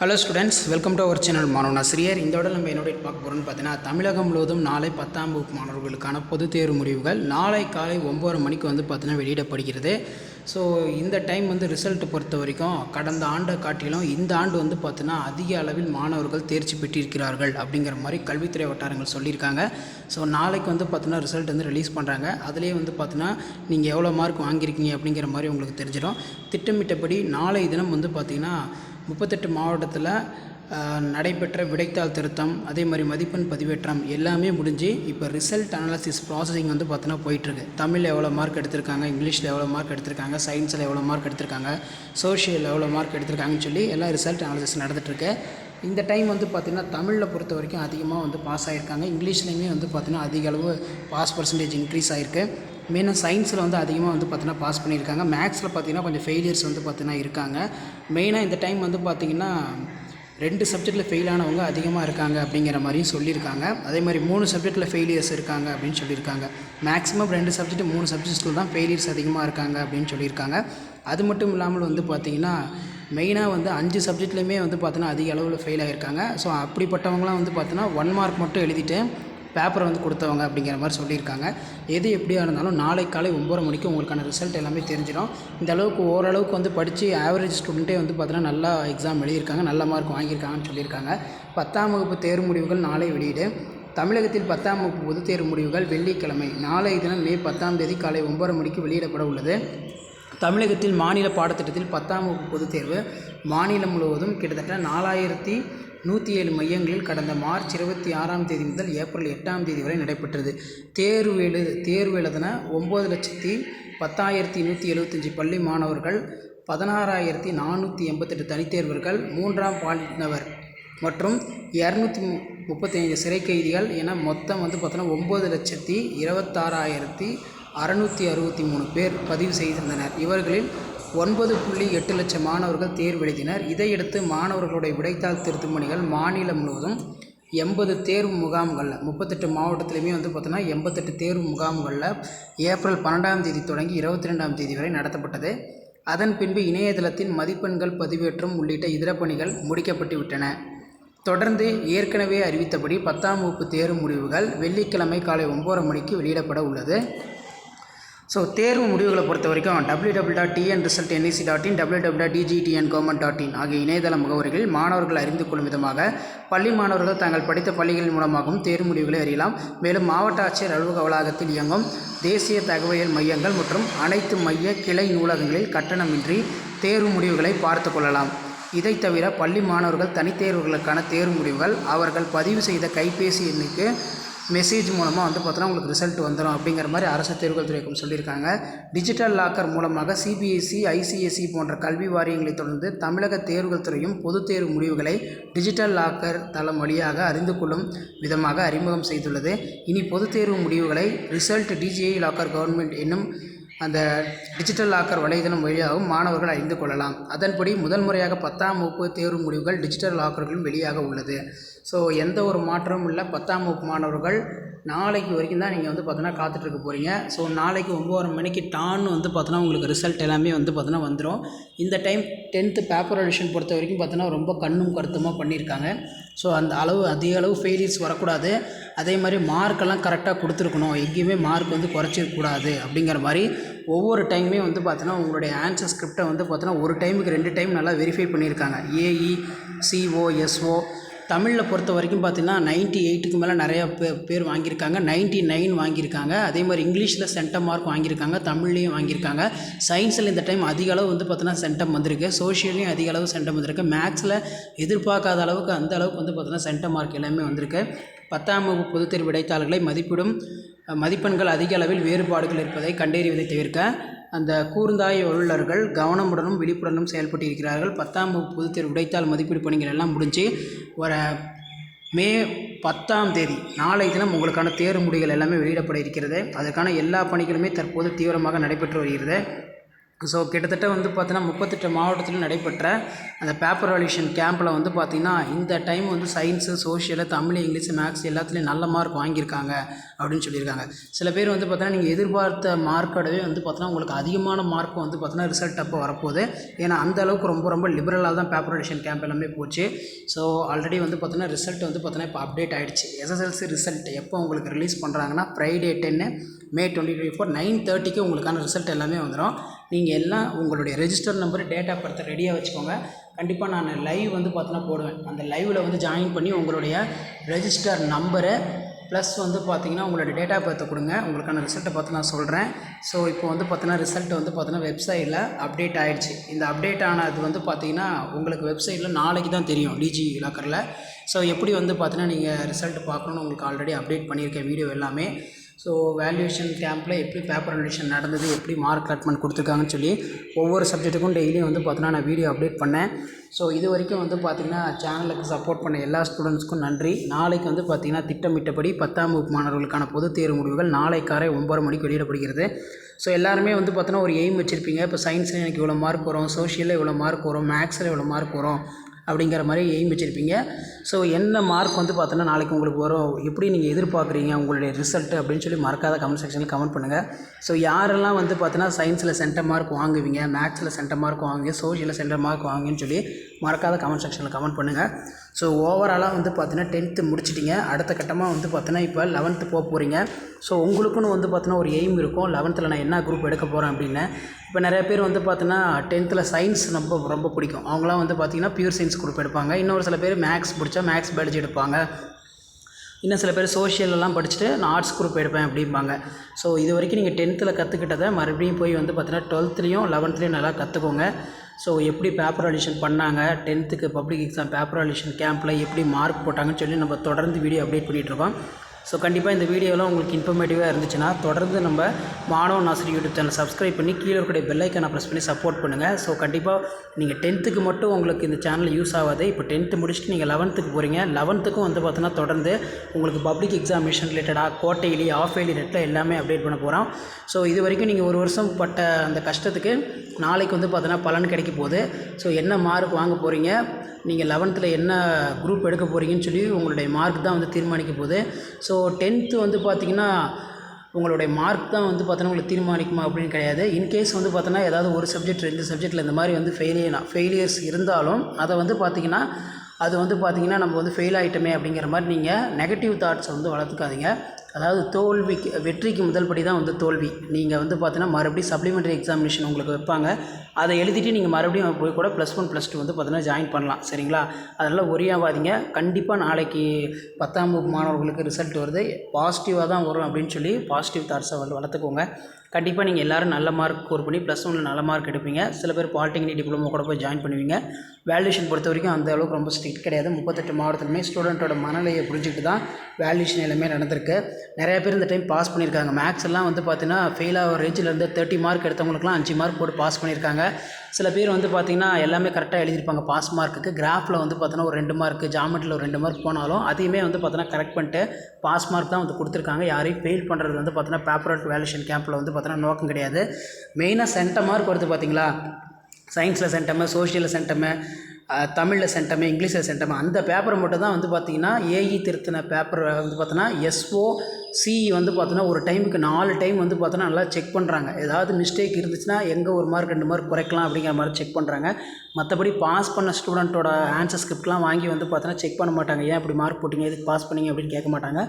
Hello students, welcome to our channel மாணவனாசிரியர். இந்த விட நம்ம என்னோட பார்க்க போகிறோம்னு பார்த்தீங்கன்னா, தமிழகம் முழுவதும் நாளை 10ஆம் வகுப்பு மாணவர்களுக்கான பொதுத் தேர்வு முடிவுகள் நாளை காலை 9 மணிக்கு பார்த்தீங்கன்னா வெளியிடப்படுகிறது. ஸோ இந்த டைம் ரிசல்ட் பொறுத்த வரைக்கும் கடந்த ஆண்டை காட்டிலும் இந்த ஆண்டு பார்த்தீங்கன்னா அதிக அளவில் மாணவர்கள் தேர்ச்சி பெற்றிருக்கிறார்கள் அப்படிங்கிற மாதிரி கல்வித்துறை வட்டாரங்கள் சொல்லியிருக்காங்க. ஸோ நாளைக்கு பார்த்தீங்கன்னா ரிசல்ட் ரிலீஸ் பண்ணுறாங்க. அதிலே பார்த்தீங்கன்னா நீங்கள் எவ்வளோ மார்க் வாங்கியிருக்கீங்க அப்படிங்கிற மாதிரி உங்களுக்கு தெரிஞ்சிடும். திட்டமிட்டபடி நாளை தினம் பார்த்திங்கன்னா 38 மாவட்டத்தில் நடைபெற்ற விடைத்தாள் திருத்தம், அதே மாதிரி மதிப்பெண் பதிவேற்றம் எல்லாமே முடிஞ்சு இப்போ ரிசல்ட் அனாலிசிஸ் ப்ராசஸிங் பார்த்தீங்கன்னா போயிட்டுருக்கு. தமிழில் எவ்வளோ மார்க் எடுத்திருக்காங்க, இங்கிலீஷில் எவ்வளோ மார்க் எடுத்திருக்காங்க, சயின்ஸில் எவ்வளோ மார்க் எடுத்திருக்காங்க, சோஷியலில் எவ்வளோ மார்க் எடுத்திருக்காங்கன்னு சொல்லி எல்லாம் ரிசல்ட் அனாலிசிஸ் நடந்துகிட்ருக்கு. இந்த டைம் பார்த்திங்கன்னா தமிழில் பொறுத்த வரைக்கும் அதிகமாக பாஸ் ஆகியிருக்காங்க. இங்கிலீஷ்லேயுமே பார்த்திங்கன்னா அதிக அளவு பாஸ் பர்சன்டேஜ் இன்க்ரீஸ் ஆகிருக்கு. மெயினாக சயின்ஸில் அதிகமாக பார்த்தீங்கன்னா பாஸ் பண்ணியிருக்காங்க. மேக்ஸில் பார்த்திங்கன்னா கொஞ்சம் ஃபெயிலியர்ஸ் பார்த்திங்கன்னா இருக்காங்க. மெயினாக இந்த டைம் பார்த்திங்கன்னா 2 சப்ஜெக்டில் ஃபெயில் ஆனவங்க அதிகமாக இருக்காங்க அப்படிங்கிற மாதிரியும் சொல்லியிருக்காங்க. அதே மாதிரி 3 சப்ஜெக்டில் ஃபெயிலியர்ஸ் இருக்காங்க அப்படின்னு சொல்லியிருக்காங்க. மேக்ஸிமம் 2 சப்ஜெக்ட் 3 சப்ஜெக்ட்ஸில் தான் ஃபெயிலியர்ஸ் அதிகமாக இருக்காங்க அப்படின்னு சொல்லியிருக்காங்க. அது மட்டும் இல்லாமல் பார்த்திங்கன்னா மெயினாக 5 சப்ஜெக்ட்லேயுமே பார்த்தீங்கன்னா அதிக அளவில் ஃபெயில் ஆகியிருக்காங்க. ஸோ அப்படிப்பட்டவங்களாம் பார்த்தீங்கன்னா 1 மார்க் மட்டும் எழுதிட்டு பேப்பரை கொடுத்தவங்க அப்படிங்கிற மாதிரி சொல்லியிருக்காங்க. எது எப்படியா இருந்தாலும் நாளை காலை 9 மணிக்கு உங்களுக்கான ரிசல்ட் எல்லாமே தெரிஞ்சிடும். இந்த அளவுக்கு ஓரளவுக்கு படித்து ஆவரேஜ் ஸ்டூடெண்ட்டே பார்த்தீங்கன்னா நல்லா எக்ஸாம் எழுதியிருக்காங்க, நல்ல மார்க் வாங்கியிருக்காங்கன்னு சொல்லியிருக்காங்க. 10ஆம் வகுப்பு தேர்வு முடிவுகள் நாளை வெளியீடு. தமிழகத்தில் 10ஆம் வகுப்பு பொதுத் தேர்வு முடிவுகள் வெள்ளிக்கிழமை நாளை தினம் மே 10ஆம் தேதி காலை 9 மணிக்கு வெளியிடப்பட உள்ளது. தமிழகத்தில் மாநில பாடத்திட்டத்தில் 10ஆம் வகுப்பு பொதுத் தேர்வு மாநிலம் முழுவதும் கிட்டத்தட்ட 4107 மையங்களில் கடந்த மார்ச் 26ஆம் தேதி முதல் ஏப்ரல் 8ஆம் தேதி வரை நடைபெற்றது. தேர்வு எழுதின 9,10,175 பள்ளி மாணவர்கள், 16,488 தனித்தேர்வர்கள், 3ஆம் பாலினவர் மற்றும் 235 சிறை கைதிகள் என மொத்தம் பார்த்தோன்னா 9,26,663 பேர் பதிவு செய்திருந்தனர். இவர்களில் 9.8 லட்சம் மாணவர்கள் தேர்வு எழுதினர். இதையடுத்து மாணவர்களுடைய விடைத்தாள் திருத்தும் பணிகள் மாநிலம் முழுவதும் 80 தேர்வு முகாம்களில் 38 மாவட்டத்திலையுமே பார்த்தோன்னா 88 தேர்வு முகாம்களில் ஏப்ரல் 12ஆம் தேதி தொடங்கி 22ஆம் தேதி வரை நடத்தப்பட்டது. அதன் பின்பு இணையதளத்தில் மதிப்பெண்கள் பதிவேற்றம் உள்ளிட்ட இதர பணிகள் முடிக்கப்பட்டு விட்டன. தொடர்ந்து ஏற்கனவே அறிவித்தபடி 10ஆம் வகுப்பு தேர்வு முடிவுகள் வெள்ளிக்கிழமை காலை 9 மணிக்கு வெளியிடப்பட உள்ளது. ஸோ தேர்வு முடிவுகளை பொறுத்த வரைக்கும் www.tnresult.nic.in, www.dgtngovernment.in ஆகிய இணையதள முகவரிகள் மாணவர்கள் அறிந்து கொள்ளும் விதமாக பள்ளி மாணவர்கள் தாங்கள் படித்த பள்ளிகளின் மூலமாகவும் தேர்வு முடிவுகளை அறியலாம். மேலும் மாவட்ட ஆட்சியர் அலுவலக வளாகத்தில் இயங்கும் தேசிய தகவல் மையங்கள் மற்றும் அனைத்து மைய கிளை நூலகங்களில் கட்டணமின்றி தேர்வு முடிவுகளை பார்த்து கொள்ளலாம். இதை தவிர பள்ளி மாணவர்கள் தனித்தேர்வுகளுக்கான தேர்வு முடிவுகள் அவர்கள் பதிவு செய்த கைபேசி எண்ணுக்கு மெசேஜ் மூலமாக பார்த்தோன்னா உங்களுக்கு ரிசல்ட் வந்துடும் அப்படிங்கிற மாதிரி அரசு தேர்வுகள் துறைக்கும் சொல்லியிருக்காங்க. டிஜிட்டல் லாக்கர் மூலமாக சிபிஎஸ்இ, ஐசிஎஸ்இ போன்ற கல்வி வாரியங்களை தொடர்ந்து தமிழக தேர்வுகள் துறையும் பொதுத் தேர்வு முடிவுகளை டிஜிட்டல் லாக்கர் தளம் வழியாக அறிந்து கொள்ளும் விதமாக அறிமுகம் செய்துள்ளது. இனி பொதுத் தேர்வு முடிவுகளை ரிசல்ட் டிஜிஐ லாக்கர் கவர்மெண்ட் என்னும் அந்த டிஜிட்டல் லாக்கர் வலைதளம் வழியாகவும் மாணவர்கள் அறிந்து கொள்ளலாம். அதன்படி முதல் முறையாக 10ஆம் வகுப்பு தேர்வு முடிவுகள் டிஜிட்டல் லாக்கர்களும் வெளியாக உள்ளது. ஸோ எந்த ஒரு மாற்றமும் இல்லை. 10ஆம் வகுப்பு மாணவர்கள் நாளைக்கு வரைக்கும் தான் நீங்கள் பார்த்தோன்னா காத்துட்ருக்க போகிறீங்க. ஸோ நாளைக்கு 9 மணிக்கு டான்னு பார்த்தோன்னா உங்களுக்கு ரிசல்ட் எல்லாமே பார்த்தோன்னா வந்துடும். இந்த டைம் 10th பேப்பர் எடிஷன் பொறுத்த வரைக்கும் பார்த்தோன்னா ரொம்ப கண்ணும் கருத்துமாக பண்ணியிருக்காங்க. ஸோ அந்த அதிக அளவு ஃபெயிலியர்ஸ் வரக்கூடாது. அதே மாதிரி மார்க்கெல்லாம் கரெக்டாக கொடுத்துருக்கணும், எங்கேயுமே மார்க் குறைச்சிருக்கக்கூடாது அப்படிங்கிற மாதிரி ஒவ்வொரு டைமுமே பார்த்தோன்னா உங்களுடைய ஆன்சர் ஸ்கிரிப்டை பார்த்தோன்னா ஒரு டைமுக்கு 2 டைம் நல்லா வெரிஃபை பண்ணியிருக்காங்க. AE, CO, SO. தமிழில் பொறுத்த வரைக்கும் பார்த்திங்கன்னா 98க்கு மேலே நிறையா பேர் வாங்கியிருக்காங்க. 99 வாங்கியிருக்காங்க. அதே மாதிரி இங்கிலீஷில் சென்டம் மார்க் வாங்கியிருக்காங்க, தமிழ்லேயும் வாங்கியிருக்காங்க. சயின்ஸில் இந்த டைம் அதிக அளவு பார்த்தோன்னா சென்டம் வந்திருக்கு. சோஷியல்லையும் அதிக அளவு சென்டம் வந்திருக்கு. மேக்ஸில் எதிர்பார்க்காத அளவுக்கு அந்த அளவுக்கு பார்த்தோன்னா சென்டம் மார்க் எல்லாமே வந்திருக்கு. 10ஆம் வகுப்பு பொதுத் தேர்வு விடைத்தாள்களை மதிப்பிடும் மதிப்பெண்கள் அதிக அளவில் வேறுபாடுகள் இருப்பதை கண்டறிவதை தவிர்க்க அந்த கூர்ந்தாய் வல்லுநர்கள் கவனமுடனும் விழிப்புடனும் செயல்பட்டு இருக்கிறார்கள். 10ஆம் வகுப்பு பொதுத் தேர்வு விடைத்தாள் மதிப்பீடு பணிகள் எல்லாம் முடிஞ்சு வர மே 10ஆம் தேதி நாளை தினம் உங்களுக்கான தேர்வு முடிவுகள் எல்லாமே வெளியிடப்பட இருக்கிறது. அதற்கான எல்லா பணிகளுமே தற்போது தீவிரமாக நடைபெற்று வருகிறது. ஸோ கிட்டத்தட்ட வந்து பார்த்தீங்கன்னா 38 மாவட்டத்திலும் நடைபெற்ற அந்த பேப்பர் வேல்யூஷன் கேம்பில் வந்து பார்த்திங்கன்னா இந்த டைம் வந்து science, social, Tamil, English, maths எல்லாத்துலேயும் நல்ல மார்க் வாங்கியிருக்காங்க அப்படின்னு சொல்லியிருக்காங்க. சில பேர் வந்து பார்த்தீங்கன்னா நீங்கள் எதிர்பார்த்த மார்க்கோடவே வந்து பார்த்தீங்கன்னா உங்களுக்கு அதிகமான மார்க் வந்து பார்த்தீங்கன்னா ரிசல்ட் அப்போ வரப்போகுது. ஏன்னா அந்த அளவுக்கு ரொம்ப ரொம்ப லிபரலாக தான் பேப்பர் வேல்யூஷன் கேம்ப் எல்லாமே போச்சு. ஸோ ஆல்ரெடி வந்து பார்த்தீங்கன்னா ரிசல்ட் வந்து பார்த்தீங்கன்னா இப்போ அப்டேட் ஆகிடுச்சு. எஸ்எஸ்எல்சி ரிசல்ட் எப்போ உங்களுக்கு ரிலீஸ் பண்ணுறாங்கன்னா ஃப்ரைடே 10 May 2024 9:30க்கு உங்களுக்கான ரிசல்ட் எல்லாமே வந்துடும். நீங்கள் எல்லாம் உங்களுடைய ரெஜிஸ்டர் நம்பர், டேட் ஆஃப் பர்த்தை ரெடியாக வச்சுக்கோங்க. கண்டிப்பாக நான் லைவ் வந்து பார்த்தீங்கன்னா போடுவேன். அந்த லைவில் வந்து ஜாயின் பண்ணி உங்களுடைய ரெஜிஸ்டர் நம்பரை ப்ளஸ் வந்து பார்த்திங்கன்னா உங்களுடைய டேட் ஆஃப் பர்த்தை கொடுங்க. உங்களுக்கான ரிசல்ட்டை பார்த்து நான் சொல்கிறேன். ஸோ இப்போ வந்து பார்த்தீங்கன்னா ரிசல்ட் வந்து பார்த்தீங்கன்னா வெப்சைட்டில் அப்டேட் ஆகிடுச்சு. இந்த அப்டேட் ஆனது வந்து பார்த்திங்கன்னா உங்களுக்கு வெப்சைட்டில் நாளைக்கு தான் தெரியும், டிஜி லாக்கரில். ஸோ எப்படி வந்து பார்த்தீங்கன்னா நீங்கள் ரிசல்ட் பார்க்கணுன்னு உங்களுக்கு ஆல்ரெடி அப்டேட் பண்ணியிருக்கேன் வீடியோ எல்லாமே. ஸோ வேல்யூவேஷன் கேம்பில் எப்படி பேப்பர் வேல்யூவேஷன் நடந்தது, எப்படி மார்க் அலாட்மெண்ட் கொடுத்துருக்காங்கன்னு சொல்லி ஒவ்வொரு சப்ஜெக்ட்டுக்கும் டெய்லியும் வந்து பார்த்தீங்கன்னா நான் வீடியோ அப்டேட் பண்ணேன். ஸோ இது வரைக்கும் வந்து பார்த்திங்கன்னா சேனலுக்கு சப்போர்ட் பண்ண எல்லா ஸ்டூடெண்ட்ஸ்க்கும் நன்றி. நாளைக்கு வந்து பார்த்திங்கன்னா திட்டமிட்டபடி 10ஆம் வகுப்பு மாணவர்களுக்கான பொதுத் தேர்வு முடிவுகள் நாளை காலை 9 மணிக்கு வெளியிடப்படுகிறது. ஸோ எல்லாருமே வந்து பார்த்தீங்கன்னா ஒரு எய்ம் வச்சுருப்பீங்க. இப்போ சயின்ஸில் எனக்கு இவ்வளோ மார்க் வரும், சோஷியலில் இவ்வளோ மார்க் வரும், மேக்ஸில் இவ்வளோ மார்க் வரும் அப்படிங்கிற மாதிரி எய்ம் வச்சுருப்பீங்க. ஸோ என்ன மார்க் வந்து பார்த்தோன்னா நாளைக்கு உங்களுக்கு வரும், எப்படி நீங்கள் எதிர்பார்க்குறீங்க உங்களுடைய ரிசல்ட்டு அப்படின்னு சொல்லி மறக்காத கமெண்ட் செக்ஷனில் கமெண்ட் பண்ணுங்கள். ஸோ யாரெல்லாம் வந்து பார்த்தோன்னா சயின்ஸில் சென்டர் மார்க் வாங்குவீங்க, மேக்ஸில் சென்டர் மார்க் வாங்குவீங்க, சோஷியலில் சென்டர் மார்க் வாங்குவீங்கன்னு சொல்லி மறக்காத கமெண்ட் செக்ஷனில் கமெண்ட் பண்ணுங்கள். ஸோ ஓவராலாக வந்து பார்த்தீங்கன்னா 10th முடிச்சிட்டிங்க. அடுத்த கட்டமாக வந்து பார்த்தீங்கன்னா இப்போ 11th போக போகிறீங்க. ஸோ உங்களுக்குன்னு வந்து பார்த்தீங்கன்னா ஒரு எய்ம் இருக்கும், 11th நான் என்ன குரூப் எடுக்க போகிறேன் அப்படின்னு. இப்போ நிறைய பேர் வந்து பார்த்தீங்கன்னா 10th சயின்ஸ் ரொம்ப பிடிக்கும். அவங்களாம் வந்து பார்த்திங்கன்னா பியூர் சயின்ஸ் குரூப் எடுப்பாங்க. இன்னொரு சில பேர் மேக்ஸ் பிடிச்சா மேக்ஸ் பயாலஜி எடுப்பாங்க. இன்னும் சில பேர் சோஷியலெல்லாம் படிச்சுட்டு நான் ஆர்ட்ஸ் குரூப் எடுப்பேன் அப்படிம்பாங்க. ஸோ இது வரைக்கும் நீங்கள் 10th கற்றுக்கிட்டதை மறுபடியும் போய் வந்து பார்த்தீங்கன்னா 12th 11th நல்லா கற்றுக்கோங்க. ஸோ எப்படி பேப்பர் வேல்யூஷன் பண்ணாங்க, 10th public exam paper valuation கேம்பில் எப்படி மார்க் போட்டாங்கன்னு சொல்லி நம்ம தொடர்ந்து வீடியோ அப்டேட் பண்ணிகிட்ருக்கோம். ஸோ கண்டிப்பாக இந்த வீடியோலாம் உங்களுக்கு இன்ஃபர்மேட்டிவாக இருந்துச்சுன்னா தொடர்ந்து நம்ம மாணவன் ஆசிரியர் யூடியூப் சேனல் சப்ஸ்கிரைப் பண்ணி கீழே இருக்கக்கூடிய பெல் ஐக்கானை ப்ரெஸ் பண்ணி சப்போர்ட் பண்ணுங்கள். ஸோ கண்டிப்பாக நீங்கள் 10th மட்டும் உங்களுக்கு இந்த சேனல் யூஸ் ஆகாது. இப்போ 10th முடிச்சுட்டு நீங்கள் 11th போகிறீங்க. 11th வந்து பார்த்தீங்கன்னா தொடர்ந்து உங்களுக்கு பப்ளிக் எக்ஸாமினேஷன் ரிலேட்டடாக குவார்ட்டர்லி, ஆஃப் இயர்லி ரேட்டில் எல்லாமே அப்டேட் பண்ண போகிறோம். ஸோ இது வரைக்கும் நீங்கள் ஒரு வருஷம் பட்ட அந்த கஷ்டத்துக்கு நாளைக்கு வந்து பார்த்தீங்கன்னா பலன் கிடைக்க போகுது. ஸோ என்ன மார்க் வாங்க போகிறீங்க, நீங்கள் 11th என்ன குரூப் எடுக்க போகிறீங்கன்னு சொல்லி உங்களுடைய மார்க் தான் வந்து தீர்மானிக்க போகுது. ஸோ 10th வந்து பார்த்திங்கன்னா உங்களுடைய மார்க் தான் வந்து பார்த்தோன்னா உங்களுக்கு தீர்மானிக்குமா அப்படின்னு கிடையாது. இன்கேஸ் வந்து பார்த்தோன்னா ஏதாவது ஒரு சப்ஜெக்ட் 2 சப்ஜெக்டில் இந்த மாதிரி வந்து ஃபெயிலியர்ஸ் இருந்தாலும் அதை வந்து பார்த்திங்கன்னா அது வந்து பார்த்திங்கன்னா நம்ம வந்து ஃபெயில் ஆகிட்டோமே அப்படிங்கிற மாதிரி நீங்கள் நெகட்டிவ் தாட்ஸை வந்து வளர்த்துக்காதீங்க. அதாவது வெற்றிக்கு முதல் படி தான் வந்து தோல்வி. நீங்கள் வந்து பார்த்தீங்கன்னா மறுபடியும் சப்ளிமெண்ட்ரி எக்ஸாமினேஷன் உங்களுக்கு வைப்பாங்க. அதை எழுதிட்டு நீங்கள் மறுபடியும் போய் கூட +1 +2 வந்து பார்த்தீங்கன்னா ஜாயின் பண்ணலாம். சரிங்களா? அதனால் ஒரியாவாதீங்க. கண்டிப்பாக நாளைக்கு 10ஆம் வகுப்பு மாணவர்களுக்கு ரிசல்ட் வருது, பாசிட்டிவாக தான் வரும் அப்படின்னு சொல்லி பாசிட்டிவ் தாட்ஸை வந்து வளர்த்துக்கோங்க. கண்டிப்பாக நீங்கள் எல்லோரும் நல்ல மார்க் ஸ்கோர் பண்ணி +1 நல்ல மார்க் எடுப்பீங்க. சில பேர் பாலிடெக்னிக் டிப்ளமோ கூட போய் ஜாயின் பண்ணுவீங்க. வேல்யூஷன் பொறுத்த வரைக்கும் அந்த அளவுக்கு ரொம்ப ஸ்ட்ரிக்ட் கிடையாது. 38 மாவட்டத்துலையுமே ஸ்டூடெண்ட்டோட மனநிலையை புரிஞ்சுக்கிட்டு தான் வேல்யூஷன் எல்லாமே நடந்திருக்கு. நிறைய பேர் இந்த டைம் பாஸ் பண்ணியிருக்காங்க. மேக்ஸ் எல்லாம் வந்து பார்த்தீங்கன்னா ஃபெயில் ஆகிற ரேஞ்சில் இருந்து 30 மார்க் எடுத்தவங்களுக்குலாம் 5 மார்க் போட்டு பாஸ் பண்ணியிருக்காங்க. சில பேர் வந்து பார்த்திங்கன்னா எல்லாமே கரெக்டாக எழுதியிருப்பாங்க பாஸ் மார்க்குக்கு. கிராஃபில் வந்து பார்த்தோன்னா ஒரு 2 மார்க்கு, ஜாமெட்ரியில் ஒரு 2 மார்க் போனாலும் அதையுமே வந்து பார்த்தோன்னா கரெக்ட் பண்ணிட்டு பாஸ் மார்க் தான் வந்து கொடுத்துருக்காங்க. யாரையும் ஃபெயில் பண்ணுறது வந்து பார்த்தோன்னா பேப்பர் வேல்யூஷன் கேம்பில் வந்து பார்த்தோன்னா நோக்கம் கிடையாது. மெயினாக சென்டம் மார்க் வருது பார்த்தீங்களா, சயின்ஸில் சென்டமு, சோஷியலில் சென்டமு, தமிழில் சென்டமு, இங்கிலீஷில் சென்டமு, அந்த பேப்பரை மட்டும் தான் வந்து பார்த்திங்கன்னா ஏஇ திருத்தின பேப்பர் வந்து பார்த்தோன்னா SOCE வந்து பார்த்தோன்னா ஒரு டைமுக்கு 4 டைம் வந்து பார்த்தோன்னா நல்லா செக் பண்ணுறாங்க. ஏதாவது மிஸ்டேக் இருந்துச்சுன்னா எங்கே 1 மார்க் 2 மார்க் குறைக்கலாம் அப்படிங்கிற மாதிரி செக் பண்ணுறாங்க. மற்றபடி பாஸ் பண்ண ஸ்டூடெண்ட்டோட ஆன்சர் ஸ்கிரிப்ட்லாம் வாங்கி வந்து பார்த்தோன்னா செக் பண்ண மாட்டாங்க. ஏன் இப்படி மார்க் போட்டிங்க, எதுக்கு பாஸ் பண்ணிங்க அப்படின்னு கேட்க மாட்டாங்க.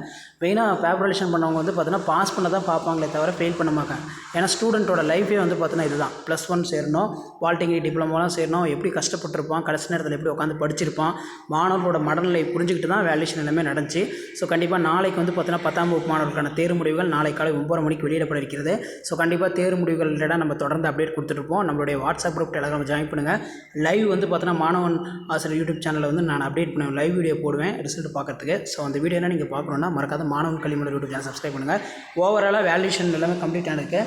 மெயினாக பேப்பர் வேல்யூஷன் பண்ணவங்க வந்து பார்த்தோன்னா பாஸ் பண்ண தான் பார்ப்பாங்களே தவிர ஃபெயில் பண்ண மாட்டாங்க. ஏன்னா ஸ்டூடெண்ட்டோட லைஃபே வந்து பார்த்தோன்னா இதுதான், +1 சேரணும், பாலிடெக்னிக் டிப்ளமோலாம் சேரணும், எப்படி கஷ்டப்பட்டுருப்பான், கடைசி நேரத்தில் எப்படி உட்காந்து படிச்சிருப்பான், மாணவர்களோட மனநிலை புரிஞ்சுக்கிட்டு தான் வேல்யூஷன் எல்லாமே நடந்துச்சு. ஸோ கண்டிப்பாக நாளைக்கு வந்து பார்த்தோன்னா 10ஆம் வகுப்பு மாணவர்களுக்கான தேர்வு முடிவுகள் நாளை காலை 9 மணிக்கு வெளியிடப்பட இருக்கிறது. ஸோ கண்டிப்பாக தேர்வு முடிவுகள் ரிலேட்டாக நம்ம தொடர்ந்து அப்டேட் கொடுத்துட்ருப்போம். நம்மளுடைய வாட்ஸ்அப் குரூப் டெலகிராம் ஜாயின் பண்ணுங்கள். லைவ் வந்து பார்த்தோன்னா மாணவன் ஆசிரியர் யூடியூப் சேனலில் வந்து நான் அப்டேட் பண்ணுவேன், லைவ் வீடியோ போடுவேன் ரிசல்ட் பார்க்கறதுக்கு. ஸோ அந்த வீடியோலாம் நீங்கள் பார்க்கணுன்னா மறக்காத மாணவன் கல்விமலர் யூடியூப் சேனல் சப்ஸ்கிரைப் பண்ணுங்கள். ஓவராலாக வேல்யூஷன் எல்லாமே கம்ப்ளீட் ஆகிருக்கு.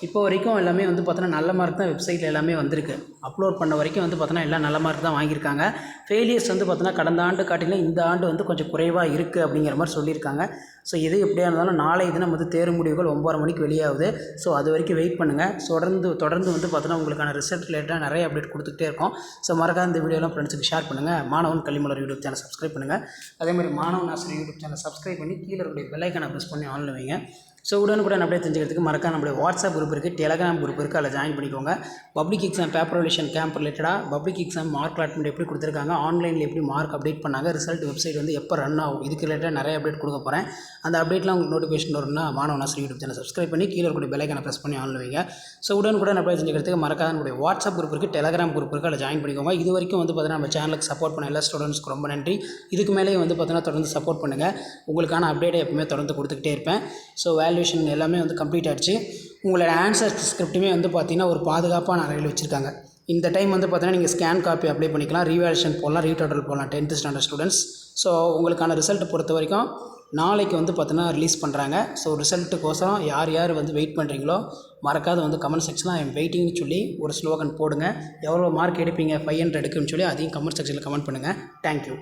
இப்போ வரைக்கும் எல்லாமே வந்து பார்த்தோன்னா நல்ல மார்க் தான் வெப்சைட்டில் எல்லாமே வந்திருக்கு. அப்லோட் பண்ண வரைக்கும் வந்து பார்த்தோன்னா எல்லாம் நல்ல மார்க் தான் வாங்கியிருக்காங்க. ஃபெயிலியர்ஸ் வந்து பார்த்தோன்னா கடந்த ஆண்டு காட்டிலும் இந்த ஆண்டு வந்து கொஞ்சம் குறைவாக இருக்குது அப்படிங்கிற மாதிரி சொல்லியிருக்காங்க. ஸோ எது எப்படியா இருந்தாலும் நாளை தினம் வந்து தேர்வு முடிவுகள் 9:30 மணிக்கு வெளியாகுது. ஸோ அது வரைக்கும் வெயிட் பண்ணுங்கள். தொடர்ந்து வந்து பார்த்தோன்னா உங்களுக்கான ரிசல்ட் ரிலேட்டாக நிறைய அப்டேட் கொடுத்துக்கிட்டே இருக்கோம். ஸோ மறக்காம இந்த வீடியோலாம் ஃப்ரெண்ட்ஸுக்கு ஷேர் பண்ணுங்கள். மாணவன் கல்விமலர் யூடியூப் சேனல் சப்ஸ்கிரைப் பண்ணுங்கள். அதேமாதிரி மாணவன் ஆசிரியர் யூடியூப் சேனல் சப்ஸ்கிரைப் பண்ணி கீழே இருக்கக்கூடிய பெல் ஐக்கானை ப்ரெஸ் பண்ணி ஆன்ல வைங்க. ஸோ உடனுக்குடன் அப்படியே தெரிஞ்சுக்கிறதுக்கு மறக்காம நம்மளுடைய வாட்ஸ்அப் குரூப் இருக்குது, டெலகிராம் குரூப் இருக்குது, அதில் ஜாயின் பண்ணிக்கோங்க. Public exam paper relation camp ரிலேட்டடாக பப்ளிக் எக்ஸாம் மார்க் அலாட்மெண்ட் எப்படி கொடுத்துருக்காங்க, ஆன்லைனில் எப்படி மார்க் அப்டேட் பண்ணாங்க, ரிசல்ட் வெப்சைட் வந்து எப்போ ரன் ஆகும், இதுக்கு ரிலேட்டடாக நிறைய அப்டேட் கொடுக்க போகிறேன். அந்த அப்டேட்லாம் உங்களுக்கு நோட்டிஃபிகேஷன் வரும்னா மாணவன் ஆசிரியர் யூடியூப் சேனல் சப்ஸ்கிரைப் பண்ணி கீழே இருக்கக்கூடிய பெல் ஐக்கானை ப்ரெஸ் பண்ணி ஆன்ல வைங்க. ஸோ உடனுக்குடன் அப்படியே தெரிஞ்சுக்கிறதுக்கு மறக்காம நம்மளுடைய வாட்ஸ்அப் குரூப் இருக்குது, டெலகிராம் குரூப் இருக்குது, அதில் ஜாயின் பண்ணிக்கோங்க. இது வரைக்கும் வந்து பார்த்தீங்கன்னா நம்ம சேனலுக்கு சப்போர்ட் பண்ண எல்லா ஸ்டூடெண்ட்ஸ்க்கு ரொம்ப நன்றி. இதுக்கு மேலே வந்து பார்த்தீங்கன்னா தொடர்ந்து சப்போர்ட் பண்ணுங்கள். உங்களுக்கான அப்டேட்டை எப்பவுமே தொடர்ந்து கொடுத்துக்கிட்டே இருப்பேன். ஸோ வேல்யூஷன் எல்லாமே வந்து கம்ப்ளீட் ஆகிடுச்சு. உங்களோட ஆன்சர் ஸ்கிரிப்ட்டுமே வந்து பார்த்திங்கன்னா ஒரு பாதுகாப்பான அறையில் வச்சுருக்காங்க. இந்த டைம் வந்து பார்த்தீங்கன்னா நீங்கள் ஸ்கேன் காப்பி அப்ளை பண்ணிக்கலாம், ரீவேல்யூஷன் போடலாம், ரீடோட்டல் போடலாம் 10th ஸ்டாண்டர்ட் ஸ்டூடெண்ட்ஸ். ஸோ உங்களுக்கான ரிசல்ட் பொறுத்த வரைக்கும் நாளைக்கு வந்து பார்த்தீங்கன்னா ரிலீஸ் பண்ணுறாங்க. ஸோ ரிசல்ட்டுக்கோசரம் யார் யார் வந்து வெயிட் பண்ணுறீங்களோ மறக்காத வந்து கமெண்ட் செக்ஷனில் ஐ எம் வெயிட்டிங்னு சொல்லி ஒரு ஸ்லோகன் போடுங்க. எவ்வளோ மார்க் எடுப்பீங்க 500க்குன்னு சொல்லி அதையும் கமெண்ட் செக்ஷனில் கமெண்ட் பண்ணுங்கள். தேங்க்யூ.